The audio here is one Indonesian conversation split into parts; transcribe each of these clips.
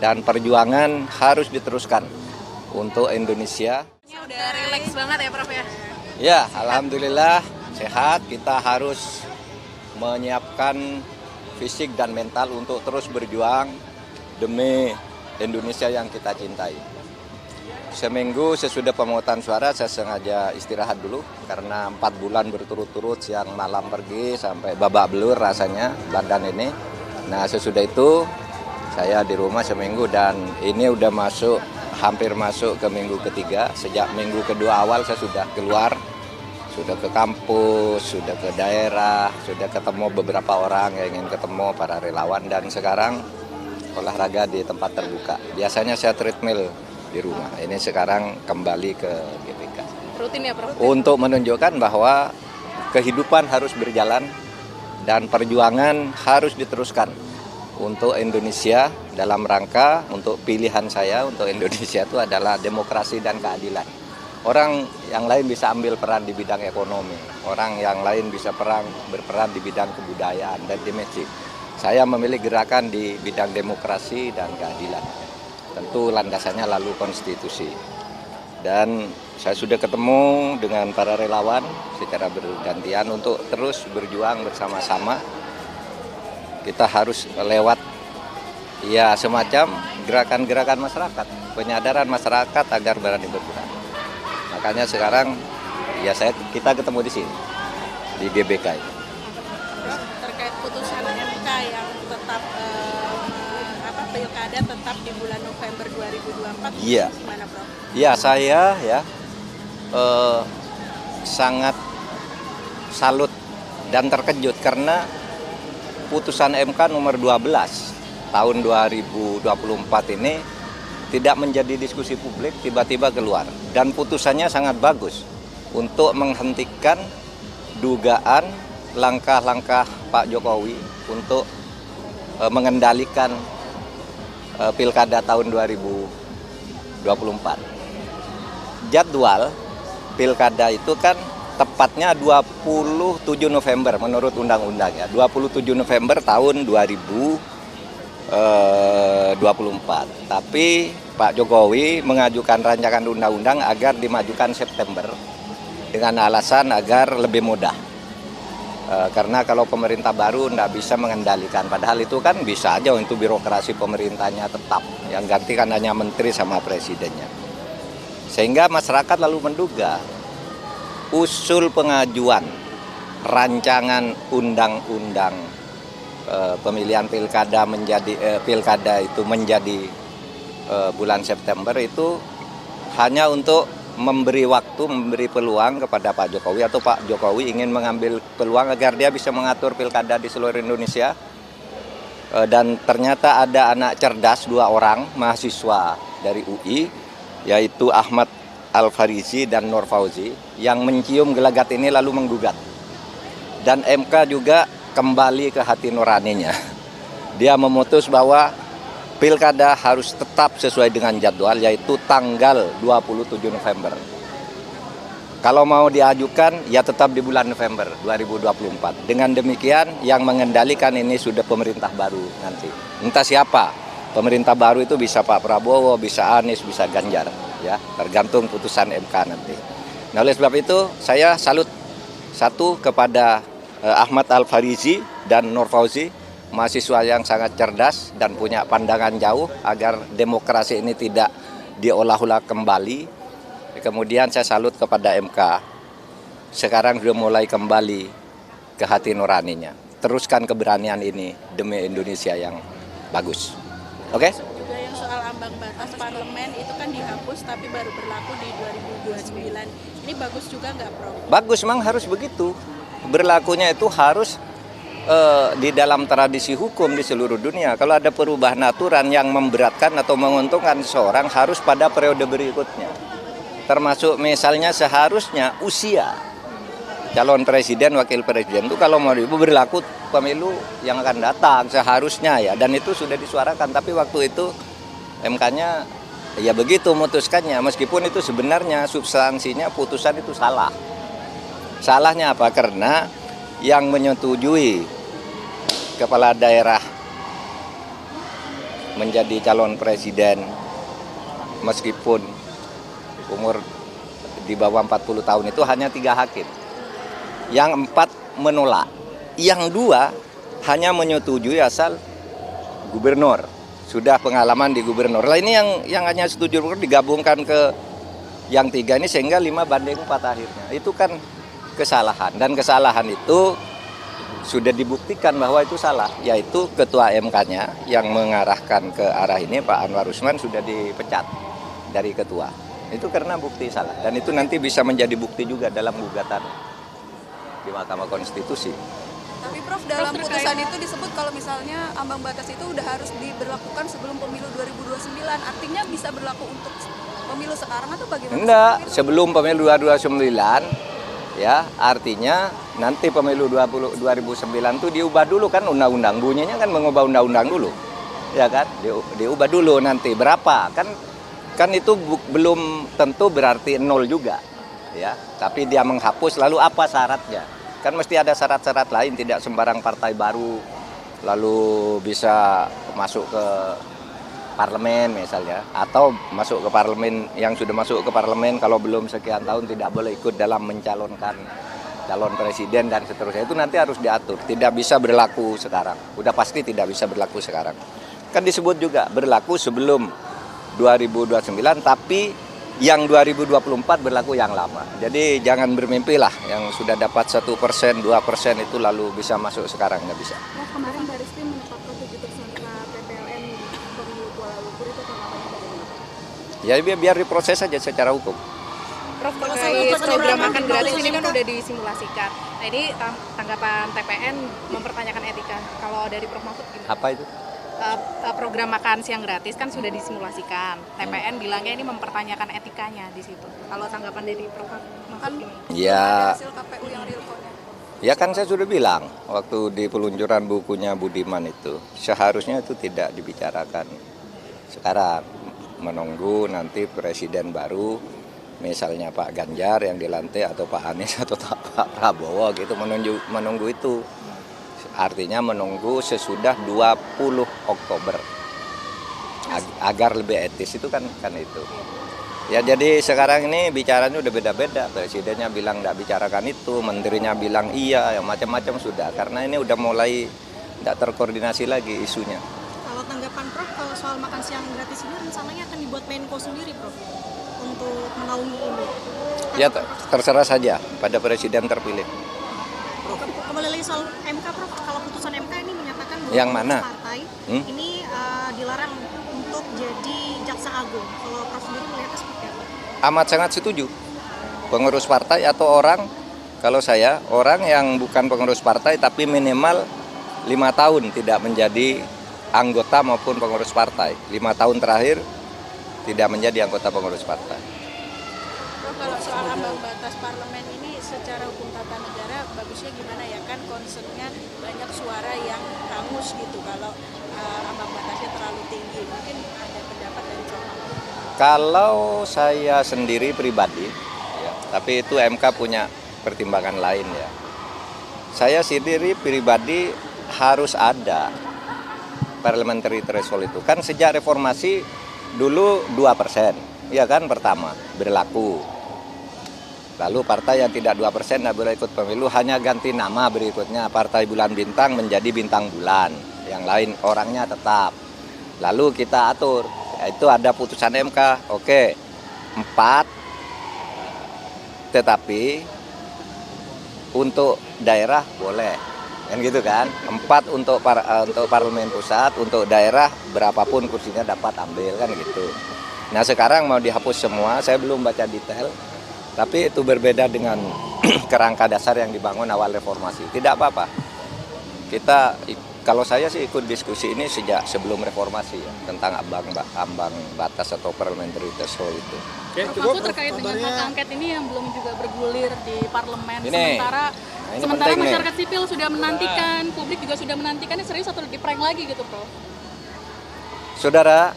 dan perjuangan harus diteruskan untuk Indonesia. Ini udah rileks banget ya Prof ya? Ya, alhamdulillah sehat. Kita harus menyiapkan fisik dan mental untuk terus berjuang demi Indonesia yang kita cintai. Seminggu sesudah pemungutan suara saya sengaja istirahat dulu karena 4 bulan berturut-turut siang malam pergi sampai babak belur rasanya badan ini. Nah sesudah itu saya di rumah seminggu dan ini udah hampir masuk ke minggu ketiga. Sejak minggu kedua awal saya sudah keluar, sudah ke kampus, sudah ke daerah, sudah ketemu beberapa orang yang ingin ketemu para relawan dan sekarang olahraga di tempat terbuka. Biasanya saya treadmill di rumah. Ini sekarang kembali ke GBK. Rutin ya Prof? Untuk menunjukkan bahwa kehidupan harus berjalan dan perjuangan harus diteruskan untuk Indonesia dalam rangka untuk pilihan saya untuk Indonesia itu adalah demokrasi dan keadilan. Orang yang lain bisa ambil peran di bidang ekonomi, orang yang lain bisa berperan di bidang kebudayaan dan dimensi. Saya memilih gerakan di bidang demokrasi dan keadilan. Tentu landasannya lalu konstitusi. Dan saya sudah ketemu dengan para relawan secara bergantian untuk terus berjuang bersama-sama. Kita harus lewat ya semacam gerakan-gerakan masyarakat, penyadaran masyarakat agar berani bergerak. Makanya sekarang ya kita ketemu di sini di GBK ini. Terkait putusan MK yang tetap pilkada tetap di bulan November 2024, iya. Gimana Prof? Ya saya sangat salut dan terkejut karena putusan MK nomor 12 tahun 2024 ini tidak menjadi diskusi publik, tiba-tiba keluar. Dan putusannya sangat bagus untuk menghentikan dugaan langkah-langkah Pak Jokowi untuk mengendalikan pilkada tahun 2024. Jadwal pilkada itu kan tepatnya 27 November menurut undang-undang ya. 27 November tahun 2024. Tapi Pak Jokowi mengajukan rancangan undang-undang agar dimajukan September dengan alasan agar lebih mudah. Karena kalau pemerintah baru tidak bisa mengendalikan, padahal itu kan bisa aja untuk birokrasi pemerintahnya tetap, yang ganti kan hanya menteri sama presidennya. Sehingga masyarakat lalu menduga usul pengajuan rancangan undang-undang pemilihan pilkada itu menjadi bulan September itu hanya untuk memberi waktu, memberi peluang kepada Pak Jokowi atau Pak Jokowi ingin mengambil peluang agar dia bisa mengatur pilkada di seluruh Indonesia. Dan ternyata ada anak cerdas 2 orang mahasiswa dari UI yaitu Ahmad Al-Farizi dan Nur Fauzi yang mencium gelagat ini lalu menggugat. Dan MK juga kembali ke hati nuraninya. Dia memutus bahwa pilkada harus tetap sesuai dengan jadwal yaitu tanggal 27 November. Kalau mau diajukan ya tetap di bulan November 2024. Dengan demikian yang mengendalikan ini sudah pemerintah baru nanti. Entah siapa. Pemerintah baru itu bisa Pak Prabowo, bisa Anies, bisa Ganjar ya, tergantung putusan MK nanti. Nah, oleh sebab itu saya salut satu kepada Ahmad Al-Farizi dan Nur Fauzi, mahasiswa yang sangat cerdas dan punya pandangan jauh agar demokrasi ini tidak diolah-olah kembali. Kemudian saya salut kepada MK. Sekarang sudah mulai kembali ke hati nuraninya. Teruskan keberanian ini demi Indonesia yang bagus. Oke? Juga yang soal ambang batas parlemen itu kan dihapus tapi baru berlaku di 2029. Ini bagus juga nggak Prof? Bagus, memang harus begitu. Berlakunya itu harus di dalam tradisi hukum di seluruh dunia. Kalau ada perubahan aturan yang memberatkan atau menguntungkan seseorang harus pada periode berikutnya. Termasuk misalnya seharusnya usia calon presiden, wakil presiden itu kalau mau berlaku pemilu yang akan datang seharusnya ya. Dan itu sudah disuarakan, tapi waktu itu MK-nya ya begitu memutuskannya. Meskipun itu sebenarnya substansinya putusan itu salah. Salahnya apa? Karena yang menyetujui kepala daerah menjadi calon presiden meskipun umur di bawah 40 tahun itu hanya 3 hakim. Yang 4 menolak. Yang 2 hanya menyetujui asal gubernur. Sudah pengalaman di gubernur. Lah ini yang hanya setuju digabungkan ke yang 3 ini sehingga 5-4 akhirnya. Itu kan kesalahan. Dan kesalahan itu sudah dibuktikan bahwa itu salah. Yaitu ketua MK-nya yang mengarahkan ke arah ini Pak Anwar Usman sudah dipecat dari ketua. Itu karena bukti salah. Dan itu nanti bisa menjadi bukti juga dalam gugatan di Mahkamah Konstitusi. Tapi Prof, dalam putusan itu disebut kalau misalnya ambang batas itu udah harus diberlakukan sebelum pemilu 2029. Artinya bisa berlaku untuk pemilu sekarang atau bagaimana? Enggak, sebelum pemilu 2029 ya, artinya nanti pemilu 2009 itu diubah dulu kan undang-undang. Bunyinya kan mengubah undang-undang dulu. Ya kan? Diubah dulu nanti berapa? Kan itu belum tentu berarti 0 juga. Ya, tapi dia menghapus lalu apa syaratnya? Kan mesti ada syarat-syarat lain, tidak sembarang partai baru lalu bisa masuk ke parlemen misalnya, atau masuk ke parlemen yang sudah masuk ke parlemen kalau belum sekian tahun tidak boleh ikut dalam mencalonkan calon presiden dan seterusnya. Itu nanti harus diatur, tidak bisa berlaku sekarang. Udah pasti tidak bisa berlaku sekarang. Kan disebut juga berlaku sebelum 2029 tapi yang 2024 berlaku yang lama. Jadi jangan bermimpi lah yang sudah dapat 1%, 2% itu lalu bisa masuk sekarang, nggak bisa. Prof, kemarin Baris Krim menetapkan 7 tersangka PPLN pemilu Kuala Lumpur itu tanggapannya bagaimana? Ya biar diproses saja secara hukum. Prof, terkait program makan gratis ini kan udah disimulasikan. Nah ini tanggapan TPN mempertanyakan etika. Kalau dari Prof Mahfud gimana? Apa itu? Program makan siang gratis kan sudah disimulasikan. TPN bilangnya ini mempertanyakan etikanya di situ. Kalau tanggapan dari Prof Mahfud gimana? Ya, Hasil KPU yang real count-nya. ya kan saya sudah bilang waktu di peluncuran bukunya Budiman itu seharusnya itu tidak dibicarakan sekarang, menunggu nanti presiden baru misalnya Pak Ganjar yang dilantik atau Pak Anies atau Pak Prabowo gitu, menunggu itu. Artinya menunggu sesudah 20 Oktober agar lebih etis itu kan itu. Ya jadi sekarang ini bicaranya udah beda-beda. Presidennya bilang nggak bicarakan itu, menterinya bilang iya, yang macam-macam sudah. Karena ini udah mulai nggak terkoordinasi lagi isunya. Kalau tanggapan Prof, kalau soal makan siang gratis ini rencananya akan dibuat Menko sendiri Prof untuk menaungi ini. Ya terserah saja pada presiden terpilih. Kembali lagi soal MK Prof, kalau putusan MK ini menyatakan bahwa Yang mana? partai ini dilarang untuk jadi jaksa agung. Kalau Prof sendiri melihatnya seperti apa? Amat sangat setuju. Pengurus partai atau orang, kalau saya orang yang bukan pengurus partai tapi minimal 5 tahun tidak menjadi anggota maupun pengurus partai. 5 tahun terakhir tidak menjadi anggota pengurus partai. Prof, kalau soal ambang batas parlemen ini secara hukum tata negara bagusnya gimana ya, kan concernnya banyak suara yang hangus gitu kalau ambang batasnya terlalu tinggi. Mungkin ada pendapat dari Prof. Kalau saya sendiri pribadi, ya, tapi itu MK punya pertimbangan lain ya. Saya sendiri pribadi harus ada parliamentary threshold itu. Kan sejak reformasi dulu 2%, ya kan pertama berlaku. Lalu partai yang tidak 2% tidak boleh ikut pemilu, hanya ganti nama berikutnya. Partai Bulan Bintang menjadi Bintang Bulan, yang lain orangnya tetap. Lalu kita atur, itu ada putusan MK, oke, 4, tetapi untuk daerah boleh, kan gitu kan. 4 untuk parlemen pusat, untuk daerah berapapun kursinya dapat ambil, kan gitu. Nah sekarang mau dihapus semua, saya belum baca detail. Tapi itu berbeda dengan kerangka dasar yang dibangun awal reformasi. Tidak apa-apa. Kalau saya sih ikut diskusi ini sejak sebelum reformasi ya, tentang ambang batas atau parliamentary threshold itu. Maksud terkait dengan hak angket ini yang belum juga bergulir di parlemen. Ini, Sementara masyarakat sipil sudah menantikan, publik juga sudah menantikan, ini serius atau di prank lagi gitu Prof? Saudara,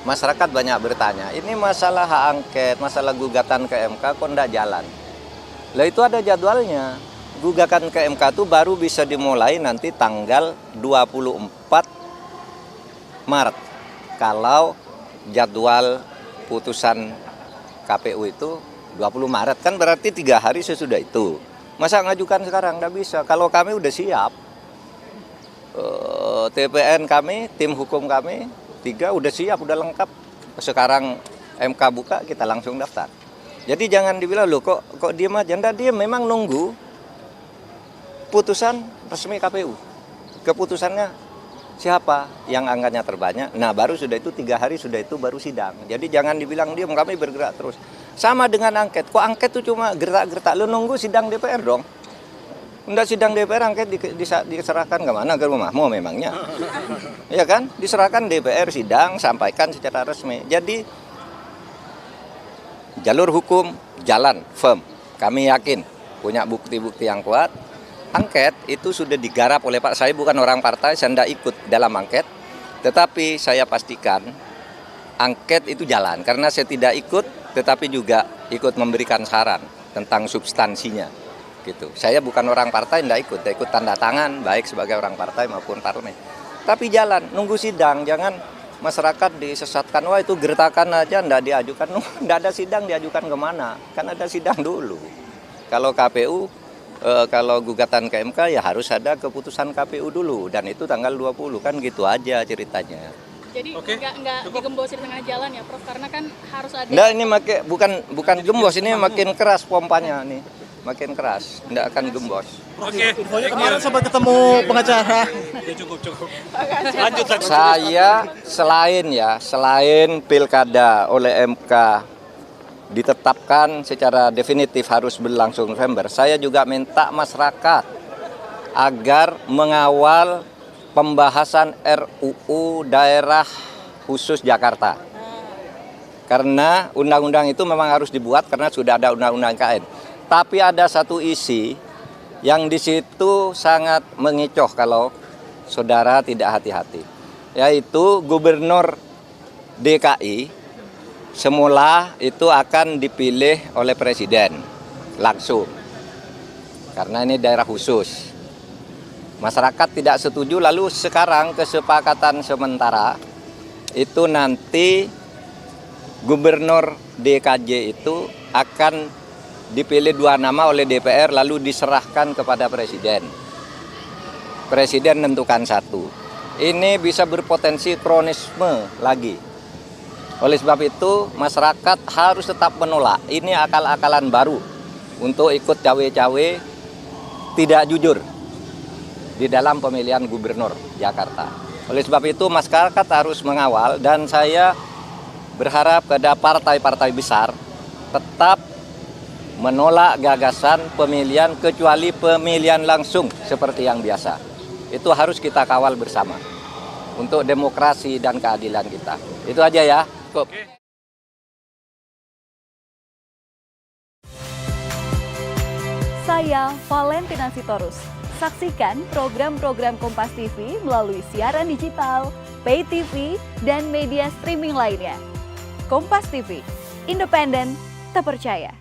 masyarakat banyak bertanya, ini masalah hak angket, masalah gugatan ke MK kok enggak jalan. Lah itu ada jadwalnya. Gugatan ke MK itu baru bisa dimulai nanti tanggal 24 Maret. Kalau jadwal putusan KPU itu 20 Maret, kan berarti 3 hari sesudah itu. Masa ngajukan sekarang? Nggak bisa. Kalau kami udah siap, TPN kami, tim hukum kami, 3 udah siap, udah lengkap. Sekarang MK buka, kita langsung daftar. Jadi jangan dibilang, loh kok diem aja. Nggak diem, memang nunggu putusan resmi KPU. Keputusannya siapa yang angkanya terbanyak. Nah baru sudah itu 3 hari sudah itu baru sidang. Jadi jangan dibilang diem, kami bergerak terus. Sama dengan angket. Kok angket itu cuma gertak-gertak? Lu nunggu sidang DPR dong. Enggak sidang DPR, angket diserahkan ke mana? Ke rumahmu memangnya. Ya kan? Diserahkan DPR, sidang, sampaikan secara resmi. Jadi jalur hukum jalan firm. Kami yakin punya bukti-bukti yang kuat. Angket itu sudah digarap oleh Pak. Saya bukan orang partai, saya tidak ikut dalam angket. Tetapi saya pastikan angket itu jalan. Karena saya tidak ikut, tetapi juga ikut memberikan saran tentang substansinya. Gitu. Saya bukan orang partai, tidak ikut tanda tangan, baik sebagai orang partai maupun parlemen. Tapi jalan, nunggu sidang, jangan masyarakat disesatkan, wah itu gertakan aja, tidak diajukan, tidak ada sidang diajukan kemana, kan ada sidang dulu. Kalau KPU, kalau gugatan ke MK ya harus ada keputusan KPU dulu, dan itu tanggal 20, kan gitu aja ceritanya. Jadi nggak digembosin tengah jalan ya Prof, karena kan harus ada. Nggak, ini bukan gembos, ini makin keras pompanya nih. Makin keras, tidak akan gembos. Oke. Kemarin sempat ketemu pengacara. Ya cukup. Lanjut. Saya selain pilkada oleh MK ditetapkan secara definitif harus berlangsung November, saya juga minta masyarakat agar mengawal pembahasan RUU daerah khusus Jakarta. Karena undang-undang itu memang harus dibuat karena sudah ada undang-undang KN. Tapi ada satu isi yang di situ sangat mengecoh kalau saudara tidak hati-hati, yaitu Gubernur DKI semula itu akan dipilih oleh Presiden langsung, karena ini daerah khusus. Masyarakat tidak setuju, lalu sekarang kesepakatan sementara itu nanti Gubernur DKJ itu akan dipilih 2 nama oleh DPR lalu diserahkan kepada Presiden. Presiden menentukan 1. Ini bisa berpotensi kronisme lagi. Oleh sebab itu masyarakat harus tetap menolak. Ini akal-akalan baru untuk ikut cawe-cawe tidak jujur di dalam pemilihan gubernur Jakarta. Oleh sebab itu masyarakat harus mengawal, dan saya berharap kepada partai-partai besar tetap menolak gagasan pemilihan kecuali pemilihan langsung seperti yang biasa. Itu harus kita kawal bersama untuk demokrasi dan keadilan kita. Itu aja ya. Saya Valentina Sitorus. Saksikan program-program Kompas TV melalui siaran digital, pay TV, dan media streaming lainnya. Kompas TV, independen, terpercaya.